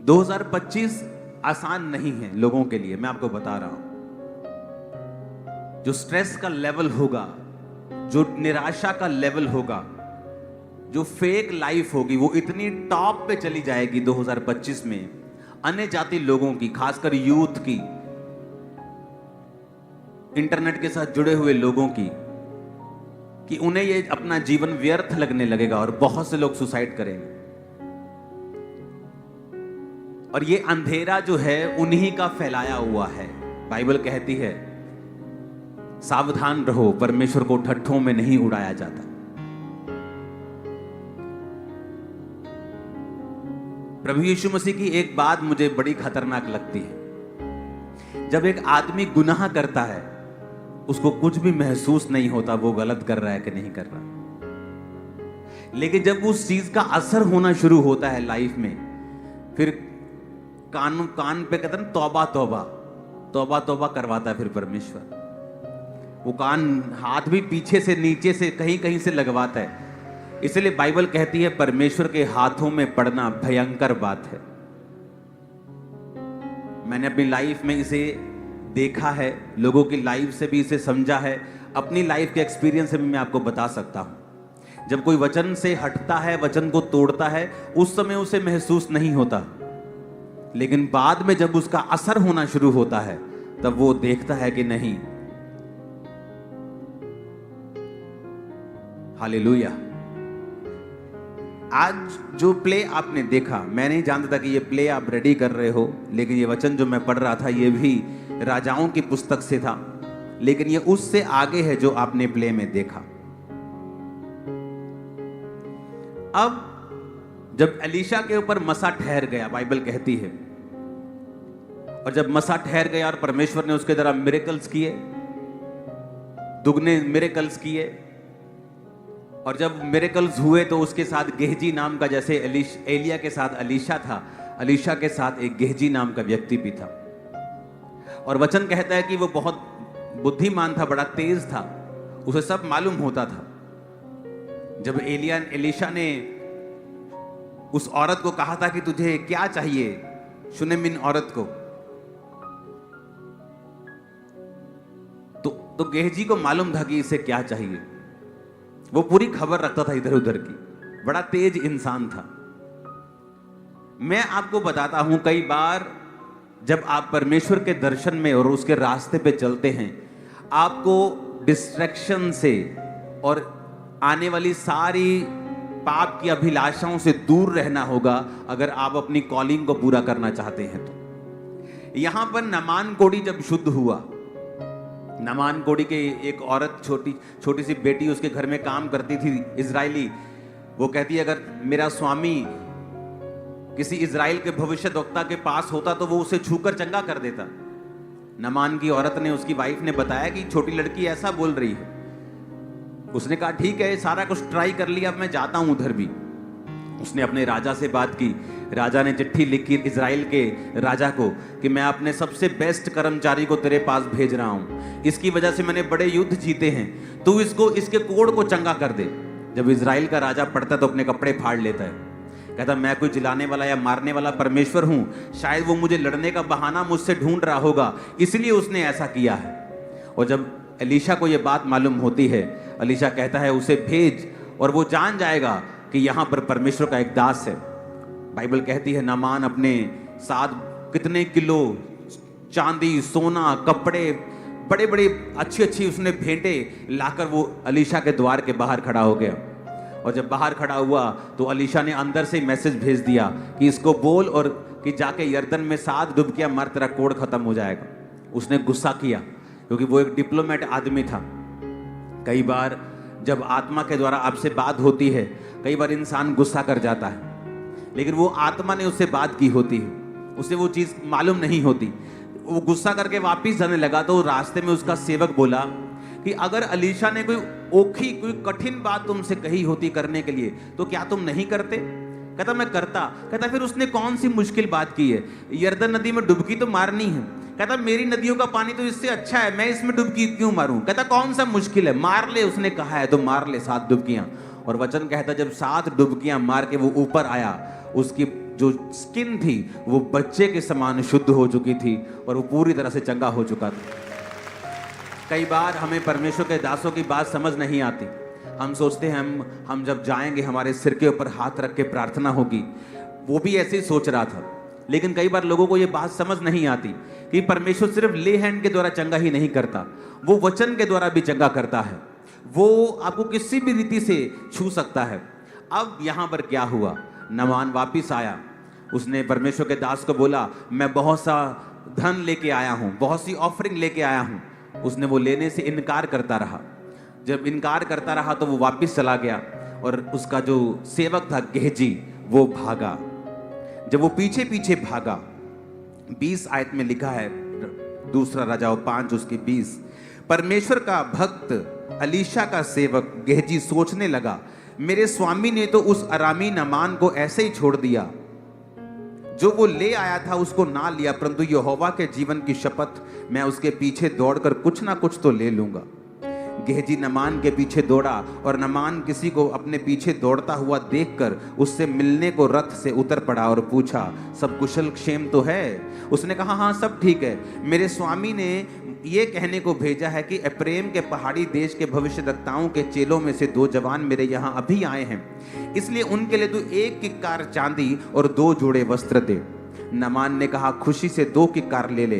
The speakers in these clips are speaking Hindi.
2025 आसान नहीं है लोगों के लिए, मैं आपको बता रहा हूं। जो स्ट्रेस का लेवल होगा, जो निराशा का लेवल होगा, जो फेक लाइफ होगी, वो इतनी टॉप पे चली जाएगी 2025 में अन्य जाति लोगों की, खासकर यूथ की, इंटरनेट के साथ जुड़े हुए लोगों की, कि उन्हें ये अपना जीवन व्यर्थ लगने लगेगा और बहुत से लोग सुसाइड करेंगे। और ये अंधेरा जो है उन्हीं का फैलाया हुआ है। बाइबल कहती है सावधान रहो, परमेश्वर को ठट्ठों में नहीं उड़ाया जाता। प्रभु यीशु मसीह की एक बात मुझे बड़ी खतरनाक लगती है। जब एक आदमी गुनाह करता है, उसको कुछ भी महसूस नहीं होता वो गलत कर रहा है कि नहीं कर रहा। लेकिन जब उस चीज का असर होना शुरू होता है लाइफ में, फिर कान पे कहते हैं तौबा तौबा, तौबा तौबा करवाता है फिर परमेश्वर। वो कान हाथ भी पीछे से, नीचे से, कहीं कहीं से लगवाता है। इसलिए बाइबल कहती है परमेश्वर के हाथों में पड़ना भयंकर बात है। मैंने अपनी लाइफ में इसे देखा है, लोगों की लाइफ से भी इसे समझा है, अपनी लाइफ के एक्सपीरियंस से भी मैं आपको बता सकता हूं। जब कोई वचन से हटता है, वचन को तोड़ता है, उस समय उसे महसूस नहीं होता, लेकिन बाद में जब उसका असर होना शुरू होता है तब वो देखता है कि नहीं। हालेलुया। आज जो प्ले आपने देखा, मैं नहीं जानता था कि ये प्ले आप रेडी कर रहे हो, लेकिन ये वचन जो मैं पढ़ रहा था ये भी राजाओं की पुस्तक से था, लेकिन ये उससे आगे है जो आपने प्ले में देखा। अब जब एलीशा के ऊपर मसा ठहर गया, बाइबल कहती है, और जब मसा ठहर गया और परमेश्वर ने उसके द्वारा मिरेकल्स किए, दुगने मिरेकल्स किए, और जब मिरेकल्स हुए तो उसके साथ गेहजी नाम का, जैसे एलिया के साथ अलीशा था, अलीशा के साथ एक गेहजी नाम का व्यक्ति भी था। और वचन कहता है कि वो बहुत बुद्धिमान था, बड़ा तेज था, उसे सब मालूम होता था। जब एलीशा ने उस औरत को कहा था कि तुझे क्या चाहिए, शुनेमिन औरत को, तो गेहजी को मालूम था कि इसे क्या चाहिए। वो पूरी खबर रखता था इधर उधर की, बड़ा तेज इंसान था। मैं आपको बताता हूं, कई बार जब आप परमेश्वर के दर्शन में और उसके रास्ते पे चलते हैं, आपको डिस्ट्रैक्शन से और आने वाली सारी पाप की अभिलाषाओं से दूर रहना होगा अगर आप अपनी कॉलिंग को पूरा करना चाहते हैं। तो यहां पर नामान कोढ़ी जब शुद्ध हुआ, नामान कोढ़ी के एक औरत, छोटी सी बेटी उसके घर में काम करती थी, इजरायली। वो कहती है अगर मेरा स्वामी किसी इजराइल के भविष्यद्वक्ता के पास होता तो वो उसे छूकर चंगा कर देता। नामान की औरत ने, उसकी वाइफ ने बताया कि छोटी लड़की ऐसा बोल रही है। उसने कहा ठीक है, सारा कुछ ट्राई कर लिया, अब मैं जाता हूं उधर भी। उसने अपने राजा से बात की, राजा ने चिट्ठी लिखी इजराइल के राजा को कि मैं अपने सबसे बेस्ट कर्मचारी को तेरे पास भेज रहा हूं, इसकी वजह से मैंने बड़े युद्ध जीते हैं, तू इसके कोढ़ को चंगा कर दे। जब इजराइल का राजा पढ़ता तो अपने कपड़े फाड़ लेता है, कहता मैं कोई जिलाने वाला या मारने वाला परमेश्वर हूं, शायद वो मुझे लड़ने का बहाना मुझसे ढूंढ रहा होगा, इसलिए उसने ऐसा किया है। और जब एलीशा को यह बात मालूम होती है, एलीशा कहता है उसे भेज, और वो जान जाएगा कि यहां पर परमेश्वर का एक दास है। बाइबल कहती है नामान अपने साथ कितने किलो चांदी, सोना, कपड़े, बड़े बड़े अच्छी उसने भेंटे लाकर वो एलीशा के द्वार के बाहर खड़ा हो गया। और जब बाहर खड़ा हुआ तो एलीशा ने अंदर से मैसेज भेज दिया कि इसको बोल और कि जाके यर्दन में 7 डुबकियां मार, तेरा कोढ़ खत्म हो जाएगा। उसने गुस्सा किया क्योंकि वो एक डिप्लोमेट आदमी था। कई बार जब आत्मा के द्वारा आपसे बात होती है, कई बार इंसान गुस्सा कर जाता है, लेकिन वो आत्मा ने उससे बात की होती है, उसे वो चीज मालूम नहीं होती। वो गुस्सा करके वापस जाने लगा तो रास्ते में उसका सेवक बोला कि अगर एलीशा ने कोई कठिन बात तुमसे कही होती करने के लिए तो क्या तुम नहीं करते? कहता मैं करता। कहता फिर उसने कौन सी मुश्किल बात की है? यर्दन नदी में डुबकी तो मारनी है। कहता मेरी नदियों का पानी तो इससे अच्छा है, मैं इसमें डुबकी क्यों मारूं? कहता कौन सा मुश्किल है, मार ले। उसने कहा है तो मार ले 7 डुबकियां। और वचन कहता जब 7 डुबकियां मार के वो ऊपर आया, उसकी जो स्किन थी वो बच्चे के समान शुद्ध हो चुकी थी और वो पूरी तरह से चंगा हो चुका था। कई बार हमें परमेश्वर के दासों की बात समझ नहीं आती। हम सोचते हैं हम जब जाएंगे हमारे सिर के ऊपर हाथ रख के प्रार्थना होगी। वो भी ऐसे ही सोच रहा था, लेकिन कई बार लोगों को ये बात समझ नहीं आती कि परमेश्वर सिर्फ ले हैंड के द्वारा चंगा ही नहीं करता, वो वचन के द्वारा भी चंगा करता है। वो आपको किसी भी रीति से छू सकता है। अब यहां पर क्या हुआ, नामान वापिस आया। उसने परमेश्वर के दास को बोला, मैं बहुत सा धन लेके आया हूं, बहुत सी ऑफरिंग लेके आया हूं। उसने वो लेने से इनकार करता रहा। जब इनकार करता रहा तो वो वापस चला गया और उसका जो सेवक था गेहजी वो भागा। जब वो पीछे पीछे भागा, 20 आयत में लिखा है, दूसरा राजाओं 5 उसके 20, परमेश्वर का भक्त अलीशा का सेवक गेहजी सोचने लगा, मेरे स्वामी ने तो उस अरामी नामान को ऐसे ही छोड़ दिया, जो वो ले आया था उसको ना लिया, परंतु यहोवा के जीवन की शपथ मैं उसके पीछे दौड़कर कुछ ना कुछ तो ले लूंगा। गेहजी नामान के पीछे दौड़ा और नामान किसी को अपने पीछे दौड़ता हुआ देखकर उससे मिलने को रथ से उतर पड़ा और पूछा, सब कुशल क्षेम तो है? उसने कहा, हाँ सब ठीक है। मेरे स्वामी ने ये कहने को भेजा है कि एप्रेम के पहाड़ी देश के भविष्यद्वक्ताओं के चेलों में से 2 जवान मेरे यहाँ अभी आए हैं, इसलिए उनके लिए तू 1 किक्कार चांदी और 2 जोड़े वस्त्र दे। नामान ने कहा, खुशी से 2 किक्कार ले ले।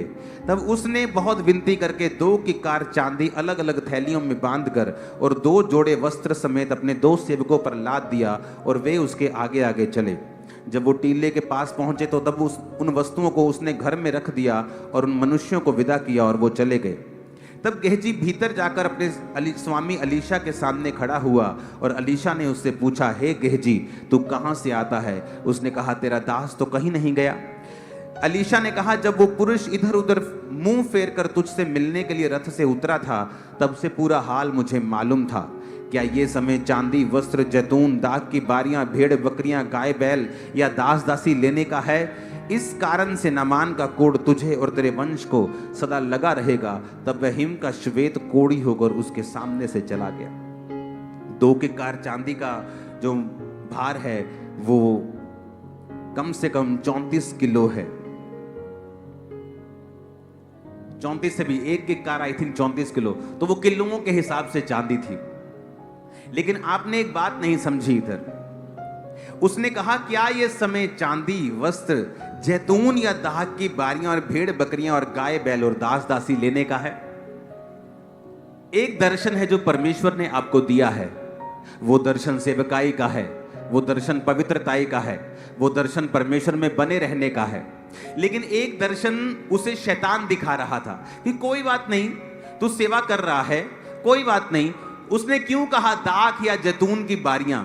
तब उसने बहुत विनती करके 2 किक्कार चांदी अलग अलग थैलियों में बांधकर और 2 जोड़े वस्त्र समेत अपने 2 सेवकों पर लाद दिया और वे उसके आगे आगे चले। जब वो टीले के पास पहुंचे तो तब उन वस्तुओं को उसने घर में रख दिया और उन मनुष्यों को विदा किया और वो चले गए। तब गेहजी भीतर जाकर अपने स्वामी अलीशा के सामने खड़ा हुआ और अलीशा ने उससे पूछा, हे गेहजी, तू कहाँ से आता है? उसने कहा, तेरा दास तो कहीं नहीं गया। अलीशा ने कहा, जब वो पुरुष इधर उधर मुंह फेर कर तुझसे मिलने के लिए रथ से उतरा था तब से पूरा हाल मुझे मालूम था। क्या ये समय चांदी, वस्त्र, जैतून, दाख की बारियां, भेड़ बकरियां, गाय बैल या दास दासी लेने का है? इस कारण से नामान का कोढ़ तुझे और तेरे वंश को सदा लगा रहेगा। तब वह हिम का श्वेत कोढ़ी होकर उसके सामने से चला गया। 2 किक्कार चांदी का जो भार है वो कम से कम 34 किलो है। 34 से भी 1 किक्कार आई थिंक 34 किलो, तो वो किलोओं के हिसाब से चांदी थी। लेकिन आपने एक बात नहीं समझी इधर। उसने कहा, क्या ये समय चांदी, वस्त्र, जैतून या दाख की बारियां और भेड़ बकरियां और गाय बैल और दास दासी लेने का है? एक दर्शन है जो परमेश्वर ने आपको दिया है। वो दर्शन सेवकाई का है, वो दर्शन पवित्रताई का है, वो दर्शन परमेश्वर में बने रहने का है। लेकिन एक दर्शन उसे शैतान दिखा रहा था कि कोई बात नहीं, तू सेवा कर रहा है, कोई बात नहीं। उसने क्यों कहा दाख या जैतून की बारियां?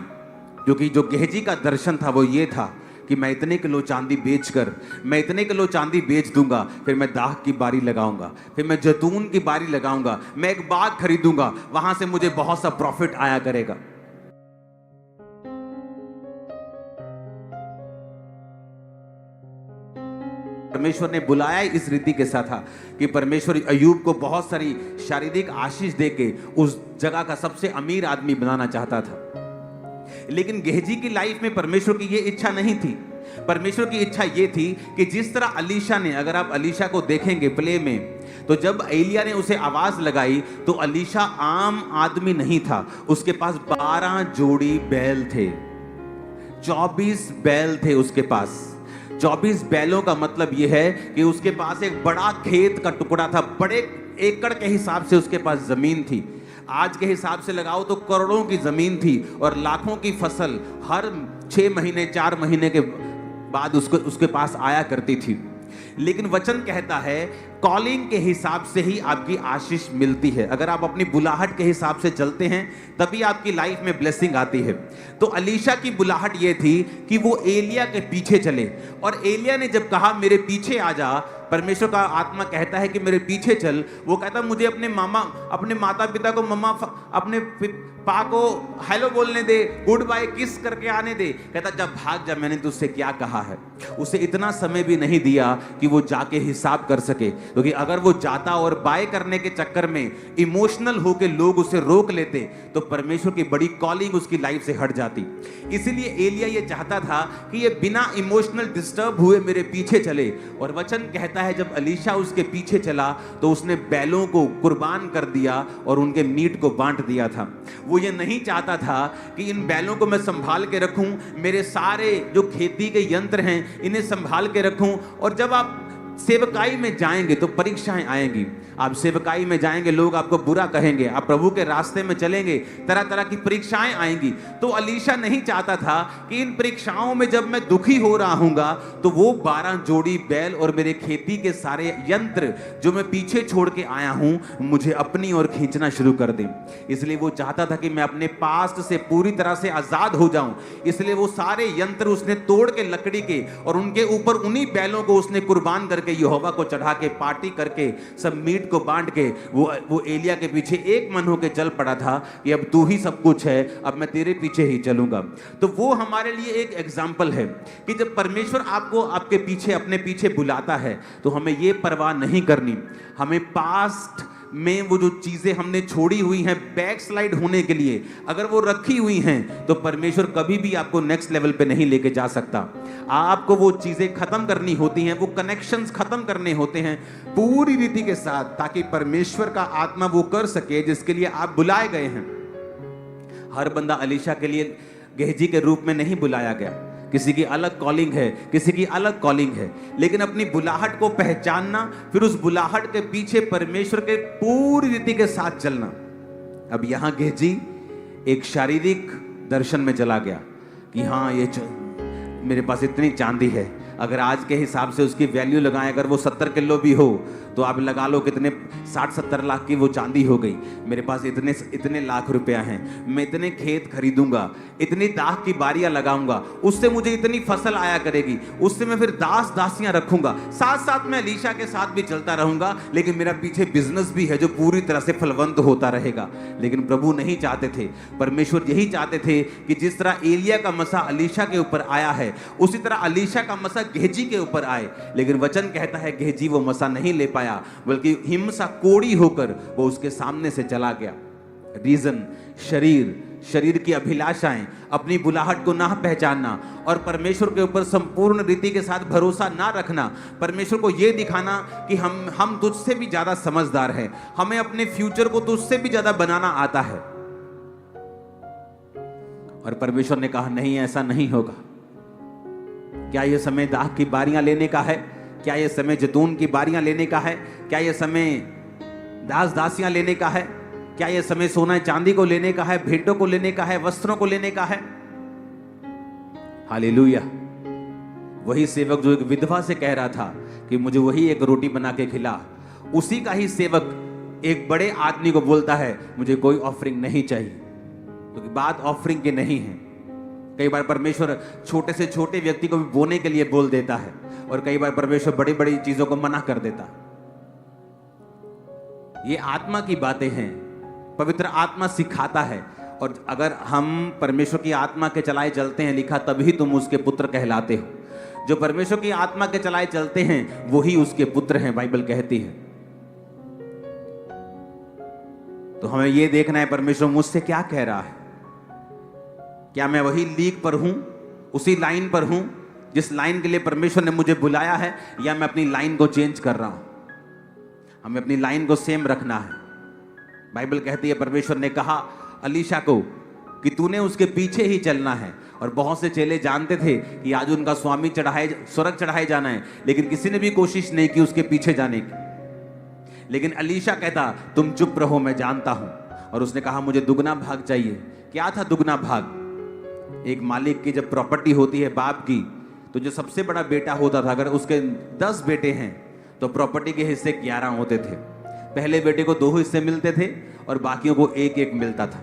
क्योंकि जो गेहजी का दर्शन था वो ये था कि मैं इतने किलो चांदी बेचकर, मैं इतने किलो चांदी बेच दूंगा, फिर मैं दाख की बारी लगाऊंगा, फिर मैं जैतून की बारी लगाऊंगा, मैं एक बाग खरीदूंगा, वहां से मुझे बहुत सा प्रॉफिट आया करेगा। परमेश्वर ने बुलाया इस रीति के साथ था कि परमेश्वर अय्यूब को बहुत सारी शारीरिक आशीष देके उस जगह का सबसे अमीर आदमी बनाना चाहता था। लेकिन गेहजी की लाइफ में परमेश्वर की ये इच्छा नहीं थी। परमेश्वर की इच्छा ये थी कि जिस तरह अलीशा ने, अगर आप अलीशा को देखेंगे प्ले में, तो जब एलिया ने उसे आवाज लगाई तो अलीशा आम आदमी नहीं था। उसके पास 12 जोड़ी बैल थे, 24 बैल थे उसके पास। 24 बैलों का मतलब यह है कि उसके पास एक बड़ा खेत का टुकड़ा था, बड़े एकड़ के हिसाब से उसके पास जमीन थी। आज के हिसाब से लगाओ तो करोड़ों की जमीन थी और लाखों की फसल हर 6 महीने 4 महीने के बाद उसके पास आया करती थी। लेकिन वचन कहता है कॉलिंग के हिसाब से ही आपकी आशीष मिलती है। अगर आप अपनी बुलाहट के हिसाब से चलते हैं तभी आपकी लाइफ में ब्लेसिंग आती है। तो अलीशा की बुलाहट ये थी कि वो एलिया के पीछे चले, और एलिया ने जब कहा मेरे पीछे आ जा, परमेश्वर का आत्मा कहता है कि मेरे पीछे चल, वो कहता मुझे अपने माता पिता को अपने पा को हेलो बोलने दे, गुड बाय किस करके आने दे। कहता जब भाग जा, मैंने तुझसे क्या कहा है। उसे इतना समय भी नहीं दिया कि वो जाके हिसाब कर सके, क्योंकि अगर वो जाता और बाय करने के चक्कर में इमोशनल होके लोग उसे रोक लेते तो परमेश्वर की बड़ी कॉलिंग उसकी लाइफ से हट जाती। इसीलिए एलिया ये चाहता था कि ये बिना इमोशनल डिस्टर्ब हुए मेरे पीछे चले। और वचन कहता है जब एलीशा उसके पीछे चला तो उसने बैलों को कुर्बान कर दिया और उनके मीट को बांट दिया था। वो ये नहीं चाहता था कि इन बैलों को मैं संभाल के रखूं, मेरे सारे जो खेती के यंत्र हैं इन्हें संभाल के रखूं। और जब आप सेवकाई में जाएंगे तो परीक्षाएं आएंगी। आप सेवकाई में जाएंगे, लोग आपको बुरा कहेंगे। आप प्रभु के रास्ते में चलेंगे, तरह तरह की परीक्षाएं आएंगी। तो एलीशा नहीं चाहता था कि इन परीक्षाओं में जब मैं दुखी हो रहा हूंगा तो वो 12 जोड़ी बैल और मेरे खेती के सारे यंत्र जो मैं पीछे छोड़ के आया हूं मुझे अपनी ओर खींचना शुरू कर दें। इसलिए वो चाहता था कि मैं अपने पास्ट से पूरी तरह से आजाद हो जाऊं। इसलिए वो सारे यंत्र उसने तोड़ के लकड़ी के और उनके ऊपर उन्हीं बैलों को उसने कुर्बान करके यहोवा को चढ़ा के पार्टी करके सब मीट को बांट के वो एलिया के पीछे एक मन होके चल पड़ा था कि अब तू ही सब कुछ है, अब मैं तेरे पीछे ही चलूंगा। तो वो हमारे लिए एक एग्जाम्पल है कि जब परमेश्वर आपको आपके पीछे अपने पीछे बुलाता है तो हमें ये परवाह नहीं करनी। हमें पास्ट में वो जो चीजें हमने छोड़ी हुई हैं बैक स्लाइड होने के लिए, अगर वो रखी हुई हैं तो परमेश्वर कभी भी आपको नेक्स्ट लेवल पे नहीं लेके जा सकता। आपको वो चीजें खत्म करनी होती हैं, वो कनेक्शंस खत्म करने होते हैं पूरी रीति के साथ, ताकि परमेश्वर का आत्मा वो कर सके जिसके लिए आप बुलाए गए हैं। हर बंदा एलीशा के लिए गेहजी के रूप में नहीं बुलाया गया। किसी की अलग कॉलिंग है, किसी की अलग कॉलिंग है, लेकिन अपनी बुलाहट को पहचानना, फिर उस बुलाहट के पीछे परमेश्वर के पूरी रीति के साथ चलना। अब यहां गेहजी एक शारीरिक दर्शन में चला गया कि हाँ मेरे पास इतनी चांदी है, अगर आज के हिसाब से उसकी वैल्यू लगाएं, अगर वो 70 किलो भी हो तो आप लगा लो कितने 60-70 लाख की वो चांदी हो गई। मेरे पास इतने लाख रुपया हैं, मैं इतने खेत खरीदूंगा, इतनी दाख की बारियां लगाऊंगा, उससे मुझे इतनी फसल आया करेगी, उससे मैं फिर दास दासियां रखूंगा, साथ साथ मैं एलीशा के साथ भी चलता रहूंगा, लेकिन मेरा पीछे बिजनेस भी है जो पूरी तरह से फलवंत होता रहेगा। लेकिन प्रभु नहीं चाहते थे, परमेश्वर यही चाहते थे कि जिस तरह एलिया का मसा एलीशा के ऊपर आया है उसी तरह एलीशा का मसा गेहजी के ऊपर आए। लेकिन वचन कहता है गेहजी वो मसा नहीं ले पाया, बल्कि हिमसा कोड़ी होकर वो उसके सामने से चला गया। रीजन शरीर की अभिलाषाएं, अपनी बुलाहट को ना पहचानना और परमेश्वर के ऊपर संपूर्ण रीति के साथ भरोसा ना रखना। परमेश्वर को यह दिखाना कि हम तुझसे भी ज्यादा समझदार हैं, हमें अपने फ्यूचर को तुझसे भी ज्यादा बनाना आता है। और परमेश्वर ने कहा नहीं, ऐसा नहीं होगा। क्या यह समय दाख की बारियां लेने का है? क्या यह समय जैतून की बारियां लेने का है? क्या यह समय दास दासियां लेने का है? क्या यह समय सोना चांदी को लेने का है, भेंटों को लेने का है, वस्त्रों को लेने का है? हालेलुया। वही सेवक जो एक विधवा से कह रहा था कि मुझे वही एक रोटी बना के खिला, उसी का ही सेवक एक बड़े आदमी को बोलता है मुझे कोई ऑफरिंग नहीं चाहिए, क्योंकि बात ऑफरिंग की नहीं है। कई बार परमेश्वर छोटे से छोटे व्यक्ति को भी बोने के लिए बोल देता है, और कई बार परमेश्वर बड़ी बड़ी चीजों को मना कर देता। ये आत्मा की बातें हैं, पवित्र आत्मा सिखाता है। और अगर हम परमेश्वर की आत्मा के चलाए चलते हैं, लिखा तभी तुम उसके पुत्र कहलाते हो। जो परमेश्वर की आत्मा के चलाए चलते हैं वही उसके पुत्र हैं, बाइबल कहती है। तो हमें यह देखना है परमेश्वर मुझसे क्या कह रहा है। क्या मैं वही लीग पर हूं, उसी लाइन पर हूं जिस लाइन के लिए परमेश्वर ने मुझे बुलाया है, या मैं अपनी लाइन को चेंज कर रहा हूं? हमें अपनी लाइन को सेम रखना है। बाइबल कहती है परमेश्वर ने कहा एलीशा को कि तूने उसके पीछे ही चलना है। और बहुत से चेले जानते थे कि आज उनका स्वामी स्वर्ग चढ़ाए जाना है, लेकिन किसी ने भी कोशिश नहीं की उसके पीछे जाने की। लेकिन एलीशा कहता तुम चुप रहो, मैं जानता हूं। और उसने कहा मुझे दुगना भाग चाहिए। क्या था दुगना भाग? एक मालिक की जब प्रॉपर्टी होती है बाप की, तो जो सबसे बड़ा बेटा होता था, अगर उसके 10 बेटे हैं तो प्रॉपर्टी के हिस्से 11 होते थे। पहले बेटे को 2 हिस्से मिलते थे और बाकियों को 1-1 मिलता था।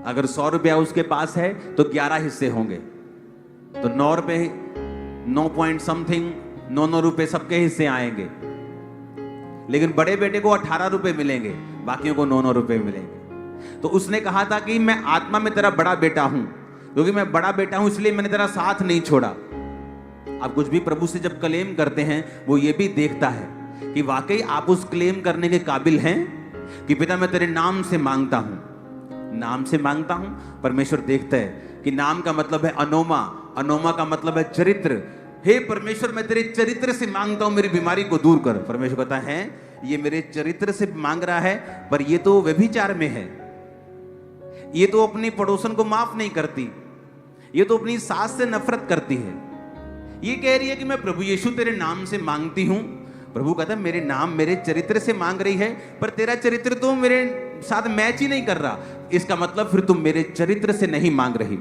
अगर 100 रुपया उसके पास है तो 11 हिस्से होंगे, तो 9 रुपए 9 पॉइंट समथिंग ₹9 सबके हिस्से आएंगे, लेकिन बड़े बेटे को ₹18 मिलेंगे, बाकियों को ₹9 मिलेंगे। तो उसने कहा था कि मैं आत्मा में तेरा बड़ा बेटा हूं, क्योंकि मैं बड़ा बेटा हूं इसलिए मैंने तेरा साथ नहीं छोड़ा। आप कुछ भी प्रभु से जब क्लेम करते हैं, वो ये भी देखता है कि वाकई आप उस क्लेम करने के काबिल हैं कि पिता मैं तेरे नाम से मांगता हूं, नाम से मांगता हूं। परमेश्वर देखता है कि नाम का मतलब है अनोमा, अनोमा का मतलब है चरित्र। हे परमेश्वर मैं तेरे चरित्र से मांगता हूं, मेरी बीमारी को दूर कर। परमेश्वर कहता है ये मेरे चरित्र से मांग रहा है, पर ये तो व्यभिचार में है, ये तो अपनी पड़ोसन को माफ नहीं करती, ये तो अपनी सास से नफरत करती है, ये कह रही है कि मैं प्रभु यीशु तेरे नाम से मांगती हूं। प्रभु कहता है मेरे नाम मेरे चरित्र से मांग रही है, पर तेरा चरित्र तो मेरे साथ मैच ही नहीं कर रहा, इसका मतलब फिर तुम मेरे चरित्र से नहीं मांग रही।